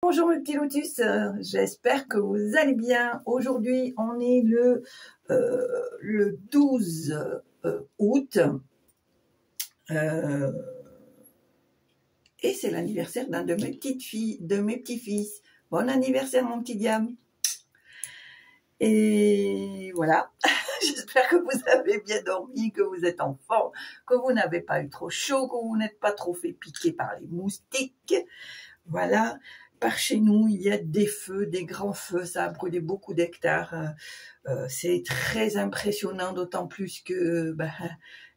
Bonjour mes petits lotus, j'espère que vous allez bien. Aujourd'hui on est le 12 août et c'est l'anniversaire d'un de mes petites filles, de mes petits-fils. Bon anniversaire mon petit diable. Et voilà, j'espère que vous avez bien dormi, que vous êtes en forme, que vous n'avez pas eu trop chaud, que vous n'êtes pas trop fait piquer par les moustiques. Voilà. Par chez nous, il y a des feux, des grands feux, ça a brûlé beaucoup d'hectares. C'est très impressionnant, d'autant plus que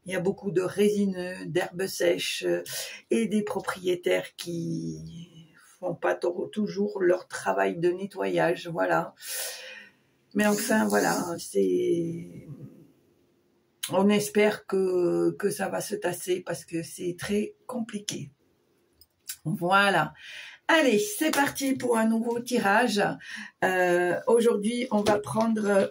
il y a beaucoup de résineux, d'herbes sèches et des propriétaires qui font pas toujours leur travail de nettoyage, voilà. Mais enfin, voilà, on espère que ça va se tasser parce que c'est très compliqué. Voilà. Allez, c'est parti pour un nouveau tirage. Aujourd'hui, on va prendre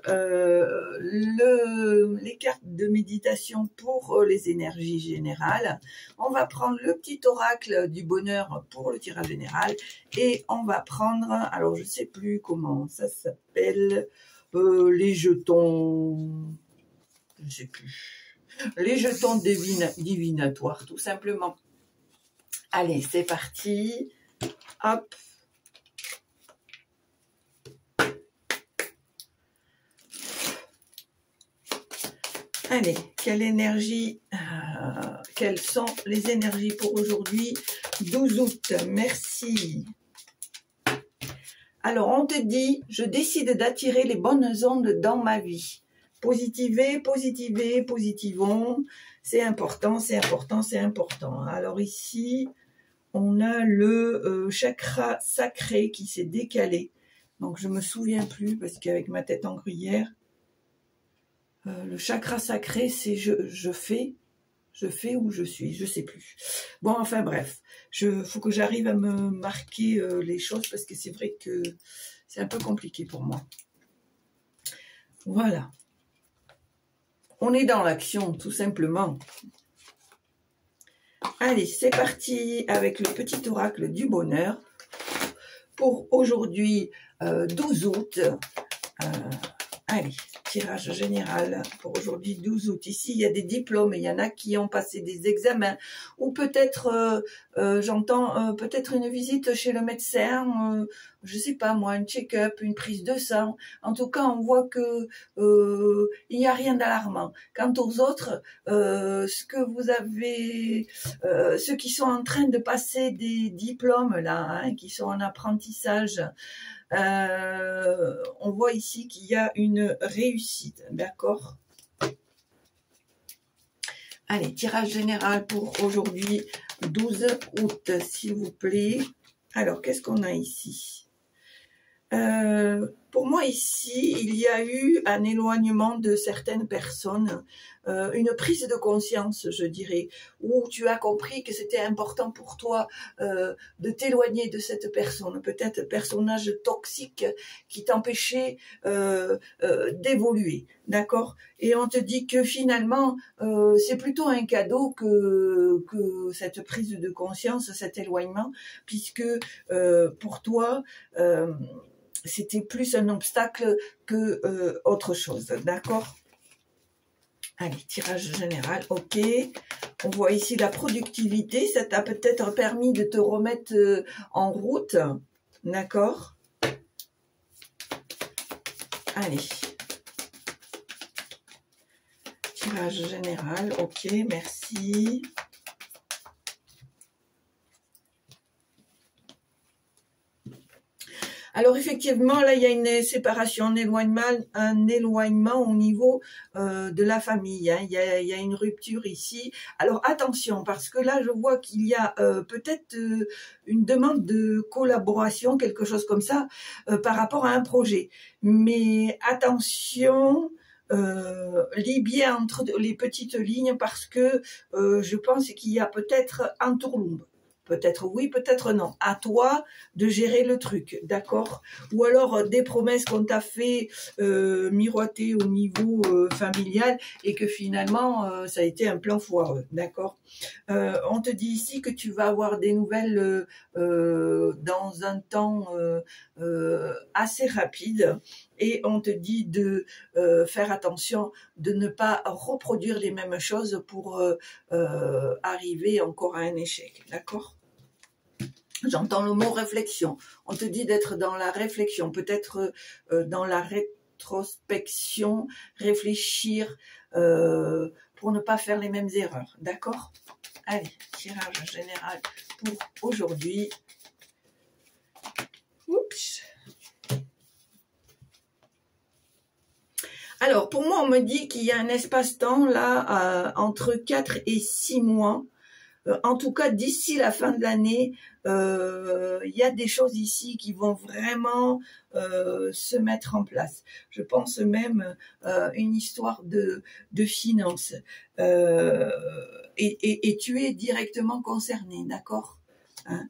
les cartes de méditation pour les énergies générales. On va prendre le petit oracle du bonheur pour le tirage général. Et on va prendre, alors je ne sais plus comment ça s'appelle, les jetons, je ne sais plus, les jetons divinatoires, tout simplement. Allez, c'est parti. Hop. Allez, quelle énergie, quelles sont les énergies pour aujourd'hui, 12 août, merci. Alors, on te dit, je décide d'attirer les bonnes ondes dans ma vie. Positivez, positivez, positivons, c'est important, c'est important, c'est important. Alors ici, on a le chakra sacré qui s'est décalé. Donc, je me souviens plus parce qu'avec ma tête en gruyère, le chakra sacré, c'est je fais ou je suis, je sais plus. Bon, enfin bref, faut que j'arrive à me marquer les choses parce que c'est vrai que c'est un peu compliqué pour moi. Voilà. On est dans l'action, tout simplement. Allez, c'est parti avec le petit oracle du bonheur pour aujourd'hui 12 août. Allez, tirage général pour aujourd'hui 12 août. Ici, il y a des diplômes, il y en a qui ont passé des examens ou peut-être, j'entends, peut-être une visite chez le médecin, je sais pas moi, un check-up, une prise de sang. En tout cas, on voit que il n'y a rien d'alarmant. Quant aux autres, ce que vous avez, ceux qui sont en train de passer des diplômes là, hein, qui sont en apprentissage, on voit ici qu'il y a une réussite, d'accord? Allez, tirage général pour aujourd'hui, 12 août, s'il vous plaît. Alors, qu'est-ce qu'on a ici? Pour moi ici, il y a eu un éloignement de certaines personnes, une prise de conscience, je dirais, où tu as compris que c'était important pour toi de t'éloigner de cette personne, peut-être personnage toxique qui t'empêchait d'évoluer, d'accord? Et on te dit que finalement, c'est plutôt un cadeau que cette prise de conscience, cet éloignement, puisque pour toi, c'était plus un obstacle que autre chose, d'accord? Allez, tirage général, ok. On voit ici la productivité, ça t'a peut-être permis de te remettre en route, d'accord? Allez. Tirage général, ok, merci. Alors effectivement, là, il y a une séparation, un éloignement au niveau de la famille. Hein. Il y a une rupture ici. Alors attention, parce que là, je vois qu'il y a peut-être une demande de collaboration, quelque chose comme ça, par rapport à un projet. Mais attention, lis bien entre les petites lignes parce que je pense qu'il y a peut-être un tourlumbe. peut-être oui, peut-être non. À toi de gérer le truc, d'accord? Ou alors des promesses qu'on t'a fait miroiter au niveau familial et que finalement ça a été un plan foireux, d'accord? On te dit ici que tu vas avoir des nouvelles dans un temps assez rapide et on te dit de faire attention de ne pas reproduire les mêmes choses pour arriver encore à un échec, d'accord? J'entends le mot réflexion. On te dit d'être dans la réflexion, peut-être dans la rétrospection, réfléchir pour ne pas faire les mêmes erreurs, d'accord? Allez, tirage général pour aujourd'hui. Oups. Alors, pour moi, on me dit qu'il y a un espace-temps là entre 4 et 6 mois. En tout cas, d'ici la fin de l'année, il y a des choses ici qui vont vraiment se mettre en place. Je pense même une histoire de finances. Et tu es directement concerné, d'accord, hein?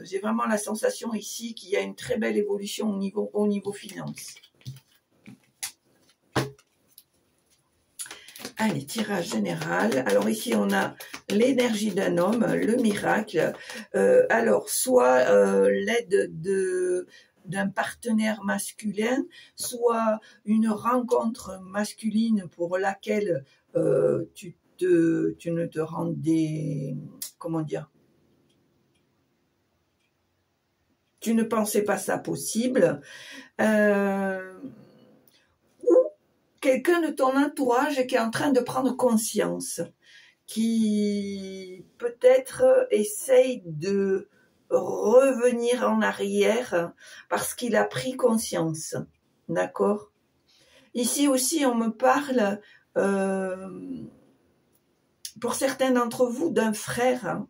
J'ai vraiment la sensation ici qu'il y a une très belle évolution au niveau finance. Allez, tirage général. Alors ici, on a l'énergie d'un homme, le miracle. Alors, soit l'aide d'un partenaire masculin, soit une rencontre masculine pour laquelle tu ne te rendais, comment dire, tu ne pensais pas ça possible. Quelqu'un de ton entourage qui est en train de prendre conscience, qui peut-être essaye de revenir en arrière parce qu'il a pris conscience, d'accord? Ici aussi, on me parle, pour certains d'entre vous, d'un frère, hein.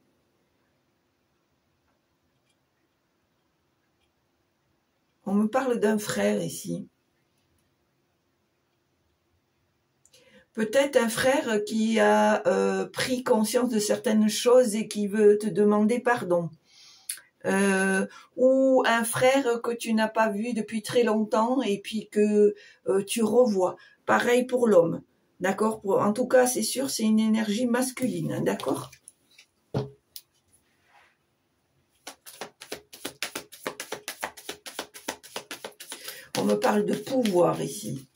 On me parle d'un frère ici. Peut-être un frère qui a pris conscience de certaines choses et qui veut te demander pardon. Ou un frère que tu n'as pas vu depuis très longtemps et puis que tu revois. Pareil pour l'homme, d'accord? En tout cas, c'est sûr, c'est une énergie masculine, d'accord? On me parle de pouvoir ici.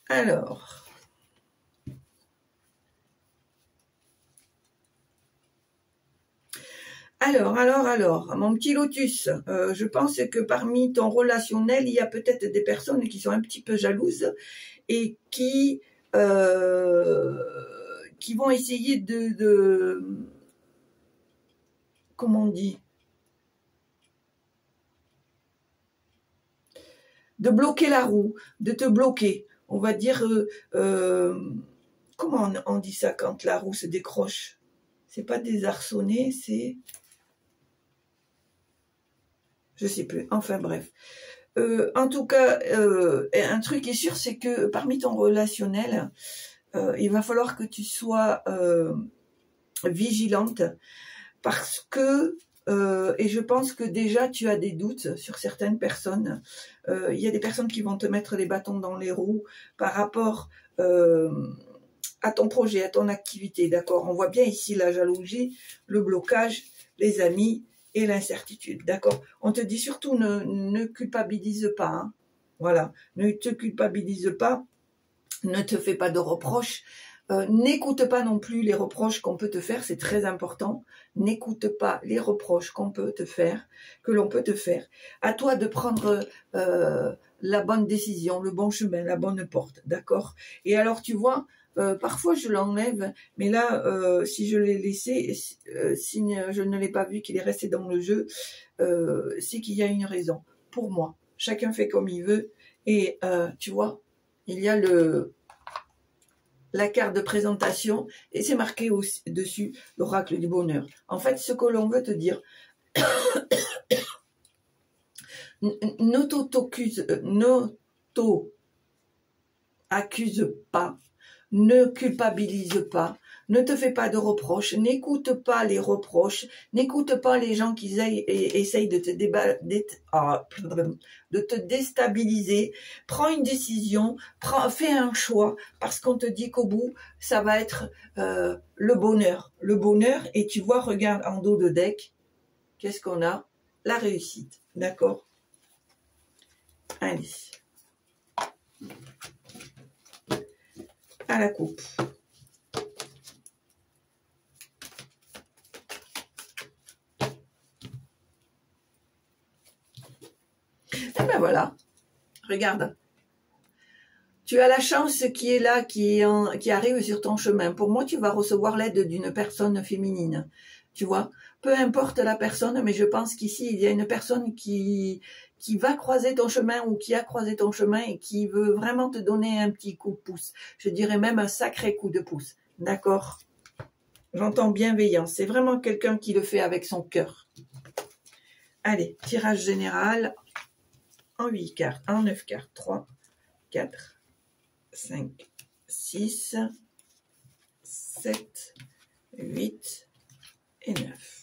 Alors, mon petit lotus, je pense que parmi ton relationnel, il y a peut-être des personnes qui sont un petit peu jalouses et qui vont essayer de comment on dit, de bloquer la roue, de te bloquer. On va dire, comment on dit ça quand la roue se décroche? C'est pas désarçonner, c'est... Je sais plus, enfin bref. En tout cas, un truc est sûr, c'est que parmi ton relationnel, il va falloir que tu sois vigilante parce que, et je pense que déjà tu as des doutes sur certaines personnes. Il y a des personnes qui vont te mettre les bâtons dans les roues par rapport à ton projet, à ton activité, d'accord? On voit bien ici la jalousie, le blocage, les amis et l'incertitude, d'accord? On te dit surtout ne culpabilise pas, hein? Voilà, ne te culpabilise pas, ne te fais pas de reproches, n'écoute pas non plus les reproches qu'on peut te faire, c'est très important. N'écoute pas les reproches qu'on peut te faire, que l'on peut te faire. À toi de prendre la bonne décision, le bon chemin, la bonne porte, d'accord? Et alors tu vois, parfois je l'enlève, mais là, si je l'ai laissé, si je ne l'ai pas vu qu'il est resté dans le jeu, c'est qu'il y a une raison. Pour moi, chacun fait comme il veut, et tu vois, il y a la carte de présentation, et c'est marqué aussi dessus l'oracle du bonheur. En fait, ce que l'on veut te dire, accuse pas, ne culpabilise pas, ne te fais pas de reproches, n'écoute pas les reproches, n'écoute pas les gens qui essayent de te déstabiliser. Prends une décision, fais un choix, parce qu'on te dit qu'au bout, ça va être le bonheur. Le bonheur, et tu vois, regarde en dos de deck, qu'est-ce qu'on a? La réussite, d'accord? Allez. À la coupe. Et ben voilà, regarde. Tu as la chance qui est là, qui arrive sur ton chemin. Pour moi, tu vas recevoir l'aide d'une personne féminine. Tu vois, peu importe la personne, mais je pense qu'ici, il y a une personne qui va croiser ton chemin ou qui a croisé ton chemin et qui veut vraiment te donner un petit coup de pouce. Je dirais même un sacré coup de pouce. D'accord? J'entends bienveillance. C'est vraiment quelqu'un qui le fait avec son cœur. Allez, tirage général en 8 cartes, en 9 cartes. 3, 4, 5, 6, 7, 8 et 9.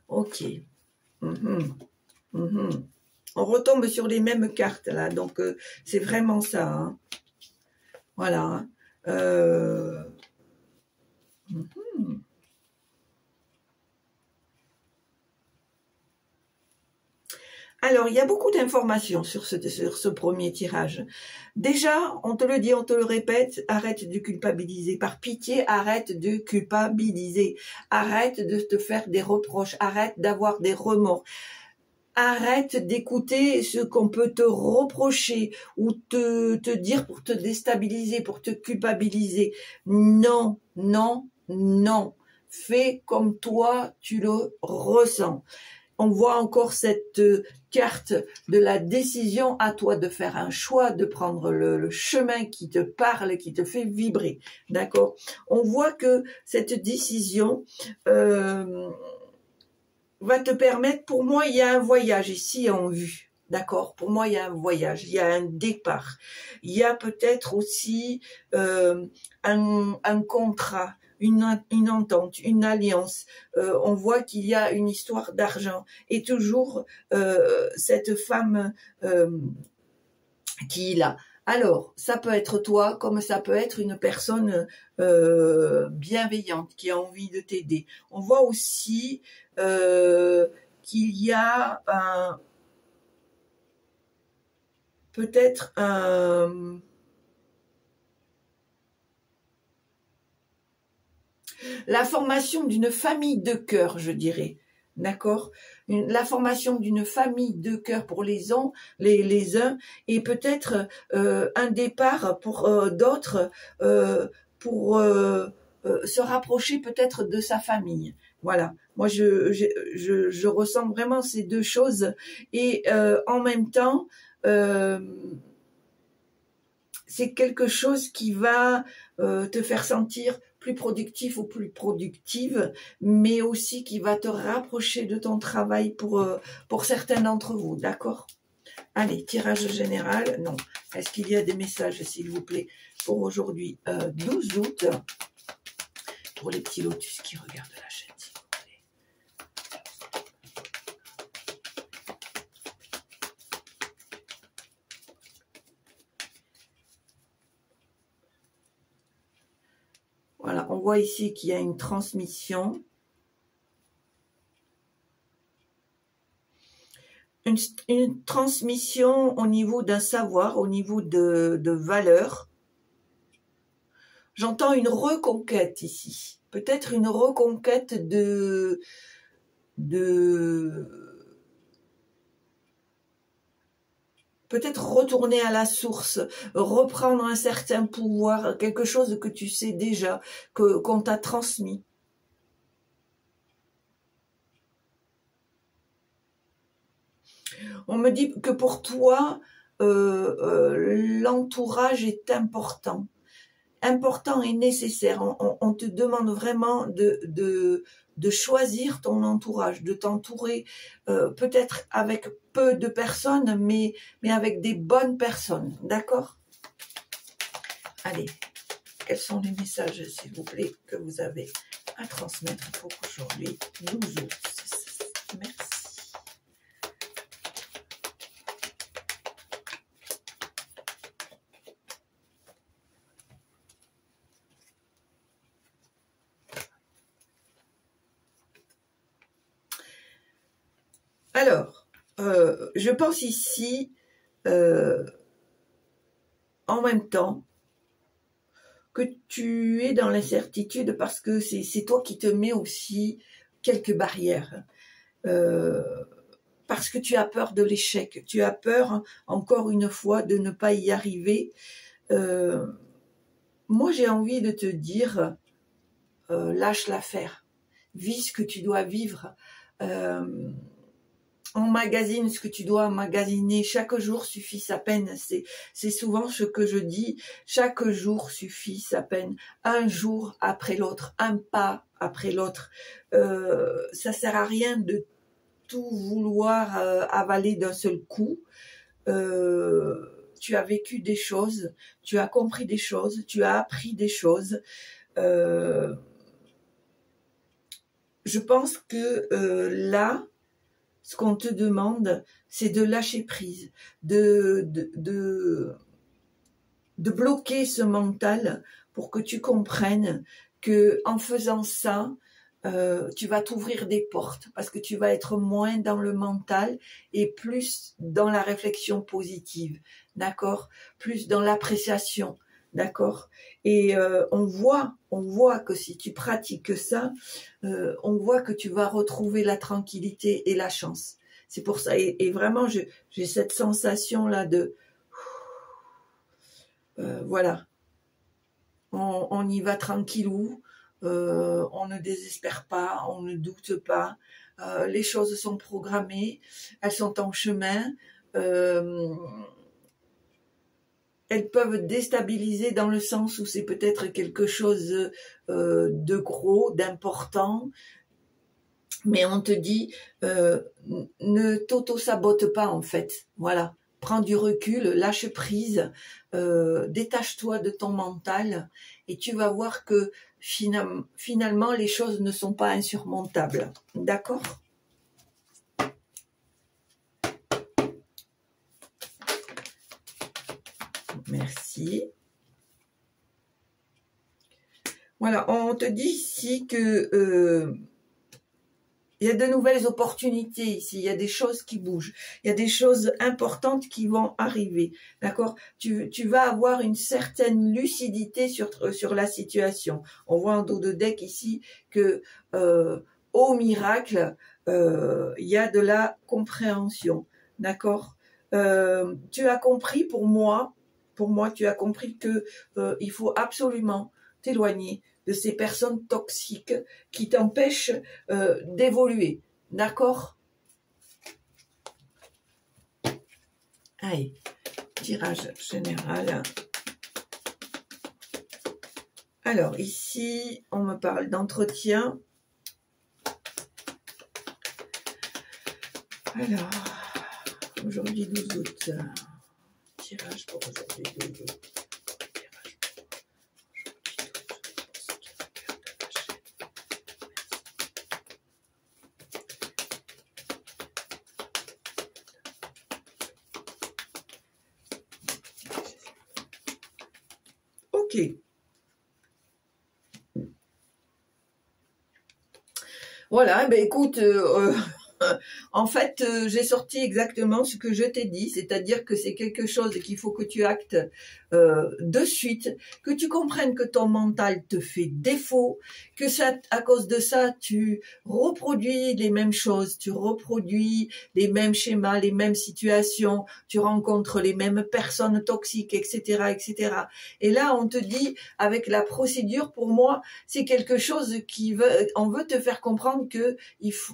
Ok. On retombe sur les mêmes cartes là, donc c'est vraiment ça. Hein. Voilà. Alors, il y a beaucoup d'informations sur ce premier tirage. Déjà, on te le dit, on te le répète, arrête de culpabiliser. Par pitié, arrête de culpabiliser. Arrête de te faire des reproches. Arrête d'avoir des remords. Arrête d'écouter ce qu'on peut te reprocher ou te dire pour te déstabiliser, pour te culpabiliser. Non, non, non. Fais comme toi, tu le ressens. On voit encore cette carte de la décision, à toi de faire un choix, de prendre le chemin qui te parle, qui te fait vibrer. D'accord? On voit que cette décision va te permettre, pour moi, il y a un voyage ici en vue. D'accord? Pour moi, il y a un voyage, il y a un départ. Il y a peut-être aussi un contrat, une entente, une alliance. On voit qu'il y a une histoire d'argent. Et toujours cette femme qui est là. Alors, ça peut être toi, comme ça peut être une personne bienveillante qui a envie de t'aider. On voit aussi qu'il y a peut-être la formation d'une famille de cœur, je dirais. D'accord? La formation d'une famille de cœur pour les uns et peut-être un départ pour d'autres pour se rapprocher peut-être de sa famille. Voilà. Moi, je ressens vraiment ces deux choses et en même temps, c'est quelque chose qui va te faire sentir plus productif ou plus productive, mais aussi qui va te rapprocher de ton travail pour certains d'entre vous, d'accord? Allez, tirage général, non. Est-ce qu'il y a des messages, s'il vous plaît, pour aujourd'hui, 12 août, pour les petits lotus qui regardent la chaîne, s'il vous plaît. Voilà, on voit ici qu'il y a une transmission. Une transmission au niveau d'un savoir, au niveau de valeurs. J'entends une reconquête ici. Peut-être une reconquête peut-être retourner à la source, reprendre un certain pouvoir, quelque chose que tu sais déjà, qu'on t'a transmis. On me dit que pour toi, l'entourage est important. important et nécessaire. On te demande vraiment de choisir ton entourage, de t'entourer peut-être avec peu de personnes, mais avec des bonnes personnes, d'accord? Allez, quels sont les messages, s'il vous plaît, que vous avez à transmettre pour aujourd'hui, 12 août? Merci. Alors, je pense ici, en même temps, que tu es dans l'incertitude parce que c'est toi qui te mets aussi quelques barrières. Parce que tu as peur de l'échec, tu as peur, encore une fois, de ne pas y arriver. Moi, j'ai envie de te dire, lâche l'affaire, vis ce que tu dois vivre, emmagasine ce que tu dois emmagasiner. Chaque jour suffit sa peine. C'est souvent ce que je dis. Chaque jour suffit sa peine. Un jour après l'autre, un pas après l'autre. Ça sert à rien de tout vouloir avaler d'un seul coup. Tu as vécu des choses, tu as compris des choses, tu as appris des choses. Je pense que là, ce qu'on te demande, c'est de lâcher prise, de bloquer ce mental pour que tu comprennes que en faisant ça, tu vas t'ouvrir des portes parce que tu vas être moins dans le mental et plus dans la réflexion positive, d'accord? Plus dans l'appréciation, d'accord? Et on voit que si tu pratiques ça, on voit que tu vas retrouver la tranquillité et la chance. C'est pour ça, et vraiment, j'ai cette sensation-là de... voilà, on y va tranquillou. On ne désespère pas, on ne doute pas, les choses sont programmées, elles sont en chemin, elles peuvent déstabiliser dans le sens où c'est peut-être quelque chose de gros, d'important, mais on te dit ne t'auto-sabote pas en fait, voilà. Prends du recul, lâche prise, détache-toi de ton mental et tu vas voir que finalement les choses ne sont pas insurmontables. D'accord ? Merci. Voilà, on te dit ici que il y a de nouvelles opportunités ici, il y a des choses qui bougent, il y a des choses importantes qui vont arriver, d'accord? Tu vas avoir une certaine lucidité sur la situation. On voit en dos de deck ici que au miracle, il y a de la compréhension, d'accord? Tu as compris pour moi, tu as compris que il faut absolument t'éloigner de ces personnes toxiques qui t'empêchent d'évoluer. D'accord? Allez, tirage général. Alors, ici, on me parle d'entretien. Alors, aujourd'hui 12 août. Tirage pour aujourd'hui 12 août. Ok. Voilà, ben écoute, en fait, j'ai sorti exactement ce que je t'ai dit, c'est-à-dire que c'est quelque chose qu'il faut que tu actes de suite, que tu comprennes que ton mental te fait défaut, que ça, à cause de ça, tu reproduis les mêmes choses, tu reproduis les mêmes schémas, les mêmes situations, tu rencontres les mêmes personnes toxiques, etc., etc. Et là, on te dit, avec la procédure, pour moi, c'est quelque chose on veut te faire comprendre que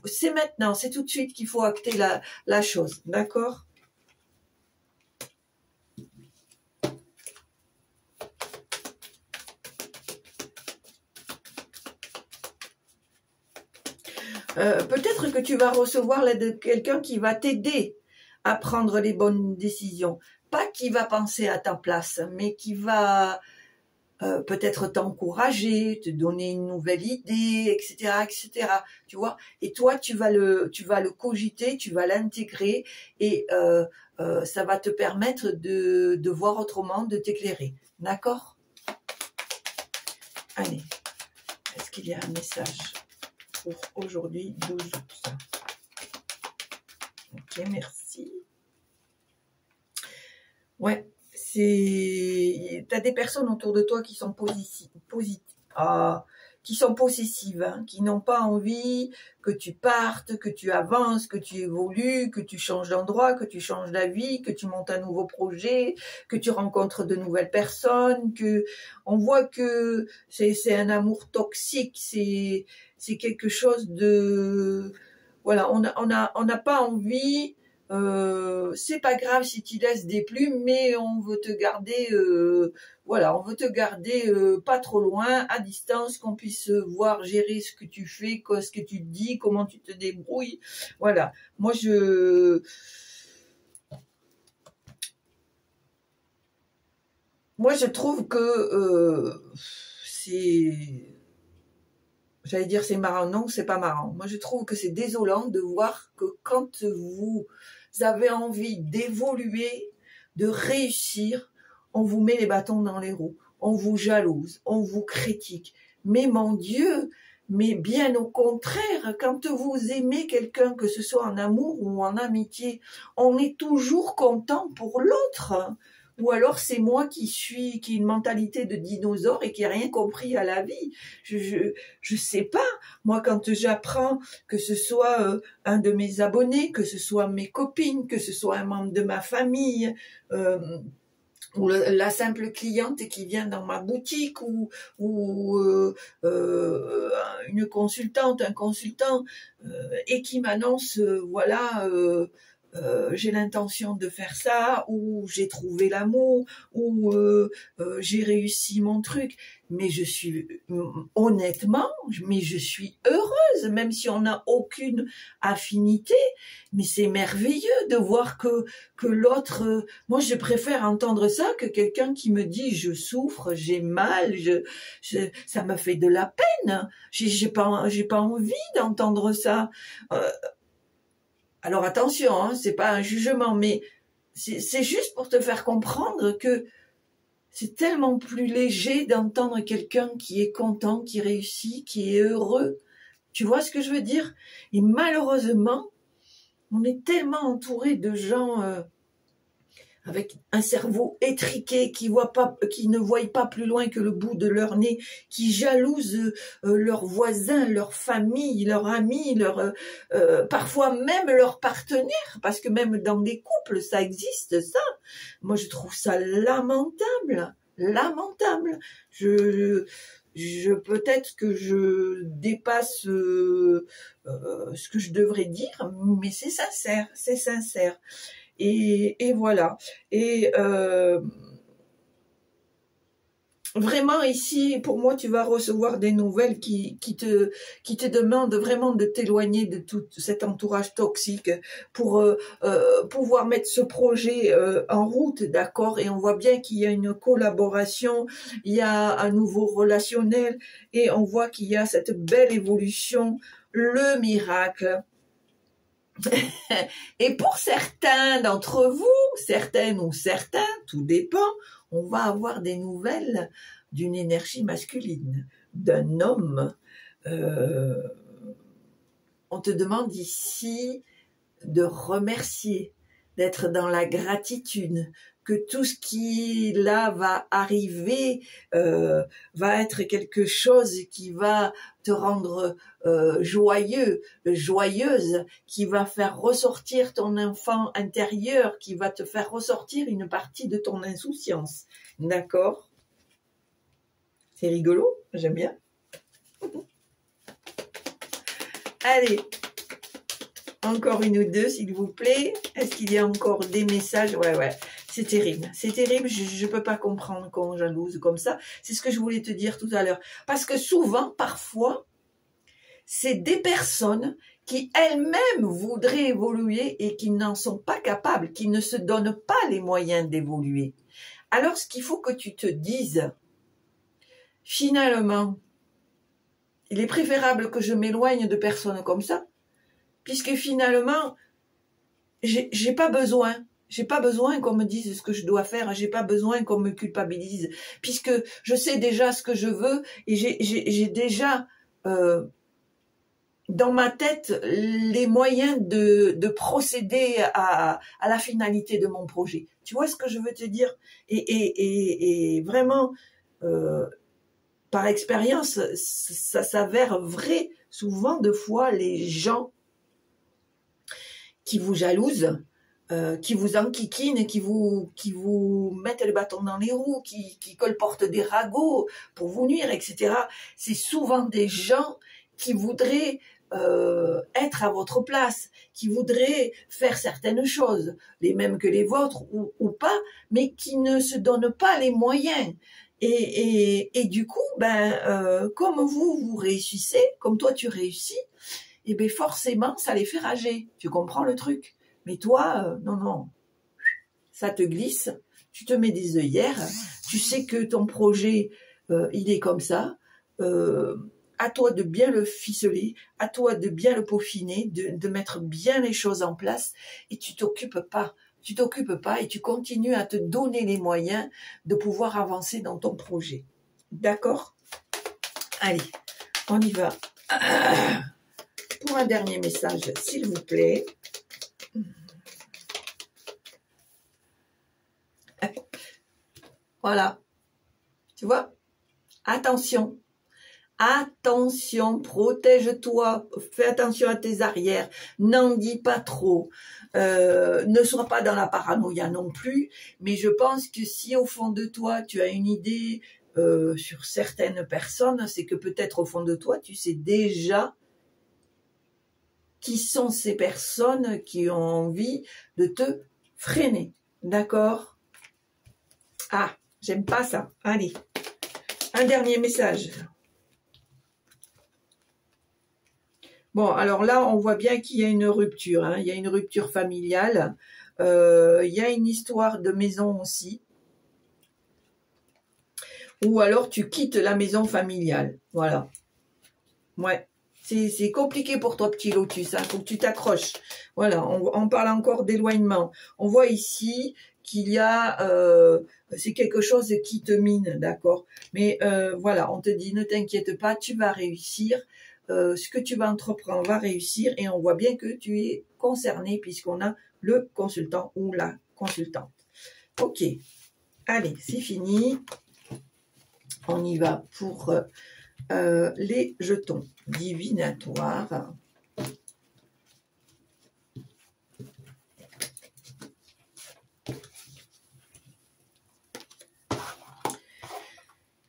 c'est maintenant, c'est tout de suite qu'il faut acter la chose, d'accord? Peut-être que tu vas recevoir l'aide de quelqu'un qui va t'aider à prendre les bonnes décisions. Pas qui va penser à ta place, mais qui va peut-être t'encourager, te donner une nouvelle idée, etc., etc. Tu vois. Et toi, tu vas le cogiter, tu vas l'intégrer, et ça va te permettre de voir autrement, de t'éclairer. D'accord? Allez, est-ce qu'il y a un message pour aujourd'hui, 12 août? Ok, merci. Ouais, t'as des personnes autour de toi qui sont qui sont possessives, hein, qui n'ont pas envie que tu partes, que tu avances, que tu évolues, que tu changes d'endroit, que tu changes d'avis, que tu montes un nouveau projet, que tu rencontres de nouvelles personnes, que on voit que c'est un amour toxique, c'est quelque chose de, voilà, on n'a pas envie. C'est pas grave si tu laisses des plumes, mais on veut te garder, voilà, on veut te garder pas trop loin, à distance, qu'on puisse voir, gérer ce que tu fais, ce que tu te dis, comment tu te débrouilles. Voilà, moi je trouve que c'est, j'allais dire c'est marrant, non, c'est pas marrant. Moi je trouve que c'est désolant de voir que quand vous avez envie d'évoluer, de réussir, on vous met les bâtons dans les roues, on vous jalouse, on vous critique. Mais mon Dieu, mais bien au contraire, quand vous aimez quelqu'un, que ce soit en amour ou en amitié, on est toujours content pour l'autre. Ou alors c'est moi qui ai une mentalité de dinosaure et qui n'ai rien compris à la vie. Je sais pas. Moi, quand j'apprends que ce soit un de mes abonnés, que ce soit mes copines, que ce soit un membre de ma famille, ou la simple cliente qui vient dans ma boutique, ou une consultante, un consultant, et qui m'annonce, voilà, j'ai l'intention de faire ça, ou j'ai trouvé l'amour, ou j'ai réussi mon truc, mais je suis, honnêtement, mais je suis heureuse, même si on n'a aucune affinité, mais c'est merveilleux de voir que l'autre, moi je préfère entendre ça que quelqu'un qui me dit je souffre, j'ai mal, ça me fait de la peine, j'ai pas envie d'entendre ça. Alors attention, hein, c'est pas un jugement, mais c'est juste pour te faire comprendre que c'est tellement plus léger d'entendre quelqu'un qui est content, qui réussit, qui est heureux. Tu vois ce que je veux dire? Et malheureusement, on est tellement entouré de gens avec un cerveau étriqué, qui ne voient pas plus loin que le bout de leur nez, qui jalousent leurs voisins, leur famille, leurs amis, parfois même leurs partenaires, parce que même dans des couples, ça existe, ça. Moi, je trouve ça lamentable, lamentable. Peut-être que je dépasse ce que je devrais dire, mais c'est sincère, c'est sincère. Et voilà. Et vraiment ici, pour moi, tu vas recevoir des nouvelles qui te demandent vraiment de t'éloigner de tout cet entourage toxique pour pouvoir mettre ce projet en route, d'accord? Et on voit bien qu'il y a une collaboration, il y a un nouveau relationnel, et on voit qu'il y a cette belle évolution, le miracle. Et pour certains d'entre vous, certaines ou certains, tout dépend, on va avoir des nouvelles d'une énergie masculine, d'un homme. On te demande ici de remercier, d'être dans la gratitude, que tout ce qui là va arriver va être quelque chose qui va te rendre joyeux, joyeuse, qui va faire ressortir ton enfant intérieur, qui va te faire ressortir une partie de ton insouciance. D'accord? C'est rigolo, j'aime bien. Allez, encore une ou deux, s'il vous plaît. Est-ce qu'il y a encore des messages? Ouais. C'est terrible, je peux pas comprendre qu'on jalouse comme ça. C'est ce que je voulais te dire tout à l'heure. Parce que souvent, parfois, c'est des personnes qui elles-mêmes voudraient évoluer et qui n'en sont pas capables, qui ne se donnent pas les moyens d'évoluer. Alors, ce qu'il faut que tu te dises, finalement, il est préférable que je m'éloigne de personnes comme ça, puisque finalement, j'ai pas besoin. J'ai pas besoin qu'on me dise ce que je dois faire, j'ai pas besoin qu'on me culpabilise, puisque je sais déjà ce que je veux et j'ai déjà dans ma tête les moyens de procéder à la finalité de mon projet. Tu vois ce que je veux te dire? Et vraiment, par expérience, ça s'avère vrai. Souvent, de fois, les gens qui vous jalousent, qui vous enquiquinent, qui vous mettent le bâton dans les roues, qui colportent des ragots pour vous nuire, etc. C'est souvent des gens qui voudraient être à votre place, qui voudraient faire certaines choses, les mêmes que les vôtres ou pas, mais qui ne se donnent pas les moyens. Et du coup, comme vous réussissez, comme toi tu réussis, et bien forcément, ça les fait rager. Tu comprends le truc? Mais toi, non, non, ça te glisse, tu te mets des œillères, tu sais que ton projet, il est comme ça, à toi de bien le ficeler, à toi de bien le peaufiner, de mettre bien les choses en place, et tu t'occupes pas et tu continues à te donner les moyens de pouvoir avancer dans ton projet. D'accord? Allez, on y va. Pour un dernier message, s'il vous plaît. Voilà. Tu vois? Attention. Attention, protège-toi. Fais attention à tes arrières. N'en dis pas trop. Ne sois pas dans la paranoïa non plus. Mais je pense que si au fond de toi, tu as une idée sur certaines personnes, c'est que peut-être au fond de toi, tu sais déjà qui sont ces personnes qui ont envie de te freiner. D'accord? Ah, j'aime pas ça. Allez, un dernier message. Bon, alors là, on voit bien qu'il y a une rupture. Hein. Il y a une rupture familiale. Il y a une histoire de maison aussi. Ou alors, tu quittes la maison familiale. Voilà. Ouais. C'est compliqué pour toi, petit lotus. Hein. Faut que tu t'accroches. Voilà, on parle encore d'éloignement. On voit ici qu'il y a... c'est quelque chose qui te mine, d'accord? Mais voilà, on te dit, ne t'inquiète pas, tu vas réussir. Ce que tu vas entreprendre va réussir. Et on voit bien que tu es concerné puisqu'on a le consultant ou la consultante. Ok, allez, c'est fini. On y va pour... les jetons divinatoires.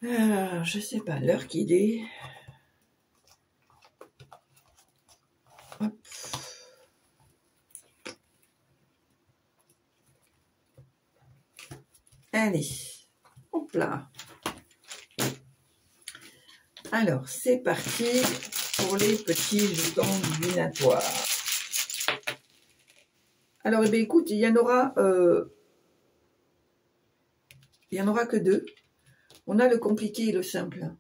Je sais pas l'heure qu'il est. Hop. Allez, hop là. Alors, c'est parti pour les petits jetons divinatoires. Alors, eh bien, écoute, il y en aura que deux. On a le compliqué et le simple.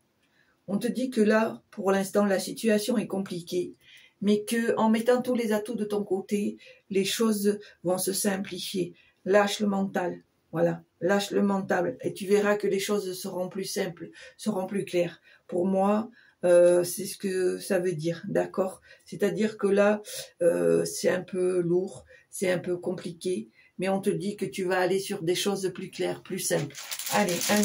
On te dit que là, pour l'instant, la situation est compliquée, mais que en mettant tous les atouts de ton côté, les choses vont se simplifier. Lâche le mental, voilà, lâche le mental, et tu verras que les choses seront plus simples, seront plus claires. Pour moi, c'est ce que ça veut dire, d'accord? C'est-à-dire que là, c'est un peu lourd, c'est un peu compliqué, mais on te dit que tu vas aller sur des choses plus claires, plus simples. Allez, un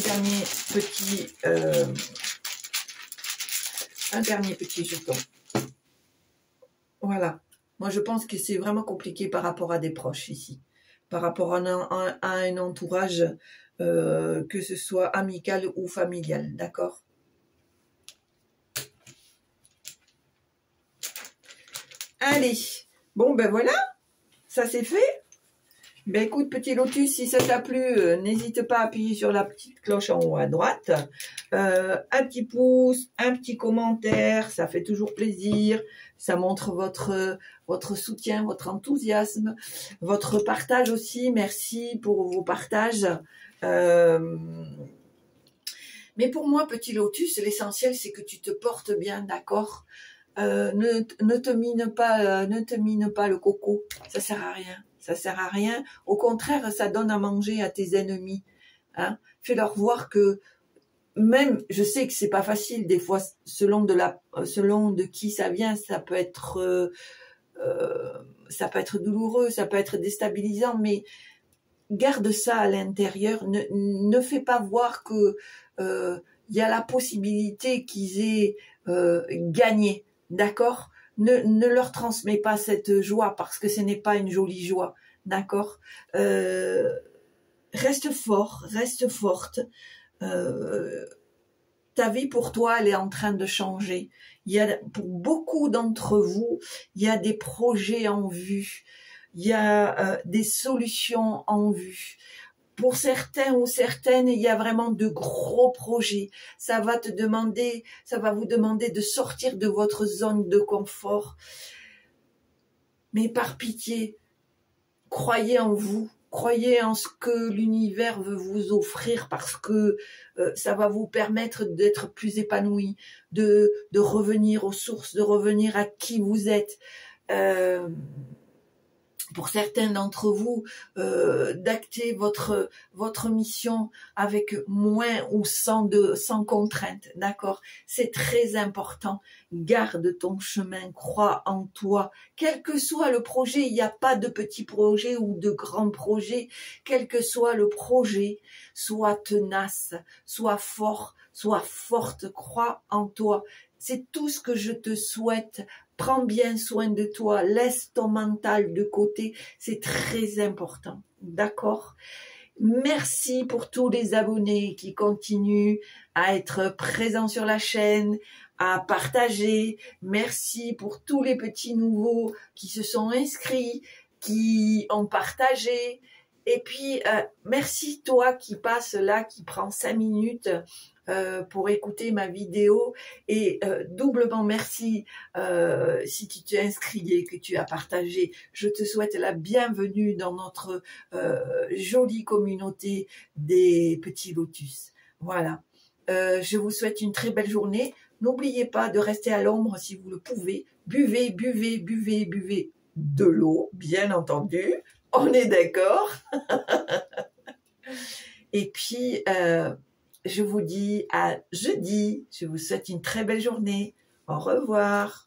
dernier petit jeton. Voilà. Moi, je pense que c'est vraiment compliqué par rapport à des proches ici. Par rapport à un entourage, que ce soit amical ou familial. D'accord? Allez. Bon, ben voilà. Ça c'est fait. Ben écoute, petit lotus, si ça t'a plu, n'hésite pas à appuyer sur la petite cloche en haut à droite. Un petit pouce, un petit commentaire, ça fait toujours plaisir. Ça montre votre soutien, votre enthousiasme, votre partage aussi. Merci pour vos partages. Mais pour moi, petit lotus, l'essentiel, c'est que tu te portes bien, d'accord? Ne te mine pas le coco, ça sert à rien. Ça sert à rien. Au contraire, ça donne à manger à tes ennemis. Hein. Fais-leur voir que même, je sais que c'est pas facile des fois, selon de qui ça vient, ça peut être douloureux, ça peut être déstabilisant, mais garde ça à l'intérieur. Ne fais pas voir que y a la possibilité qu'ils aient gagné, d'accord? Ne leur transmets pas cette joie parce que ce n'est pas une jolie joie, d'accord? Reste fort, reste forte. Ta vie pour toi, elle est en train de changer. Pour beaucoup d'entre vous, il y a des projets en vue. Il y a des solutions en vue. Pour certains ou certaines, il y a vraiment de gros projets. Ça va vous demander de sortir de votre zone de confort. Mais par pitié, croyez en vous, croyez en ce que l'univers veut vous offrir parce que ça va vous permettre d'être plus épanoui, de revenir aux sources, de revenir à qui vous êtes. Pour certains d'entre vous, d'acter votre mission avec moins ou sans contrainte, d'accord? C'est très important. Garde ton chemin, crois en toi. Quel que soit le projet, il n'y a pas de petit projet ou de grand projet. Quel que soit le projet, sois tenace, sois fort, sois forte, crois en toi. C'est tout ce que je te souhaite. Prends bien soin de toi, laisse ton mental de côté, c'est très important, d'accord? Merci pour tous les abonnés qui continuent à être présents sur la chaîne, à partager. Merci pour tous les petits nouveaux qui se sont inscrits, qui ont partagé. Et puis, merci toi qui passe là, qui prend 5 minutes pour écouter ma vidéo. Et doublement merci si tu t'es inscrit et que tu as partagé. Je te souhaite la bienvenue dans notre jolie communauté des petits lotus. Voilà. Je vous souhaite une très belle journée. N'oubliez pas de rester à l'ombre si vous le pouvez. Buvez, buvez, buvez, buvez de l'eau, bien entendu. On est d'accord. Et puis, je vous dis à jeudi. Je vous souhaite une très belle journée. Au revoir.